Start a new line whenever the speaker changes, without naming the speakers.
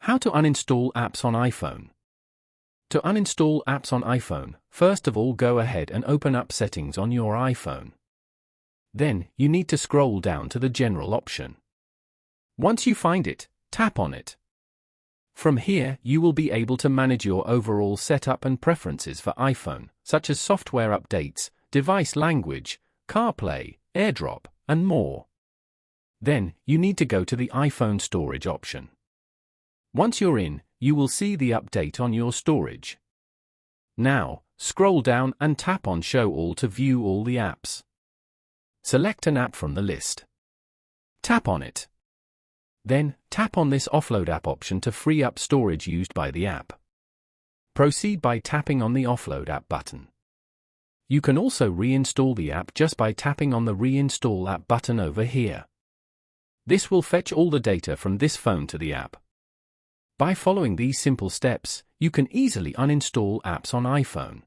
How to uninstall apps on iPhone. To uninstall apps on iPhone, first of all go ahead and open up Settings on your iPhone. Then, you need to scroll down to the General option. Once you find it, tap on it. From here, you will be able to manage your overall setup and preferences for iPhone, such as software updates, device language, CarPlay, AirDrop, and more. Then, you need to go to the iPhone storage option. Once you're in, you will see the update on your storage. Now, scroll down and tap on Show All to view all the apps. Select an app from the list. Tap on it. Then, tap on this Offload app option to free up storage used by the app. Proceed by tapping on the Offload app button. You can also reinstall the app just by tapping on the Reinstall app button over here. This will fetch all the data from this phone to the app. By following these simple steps, you can easily uninstall apps on iPhone.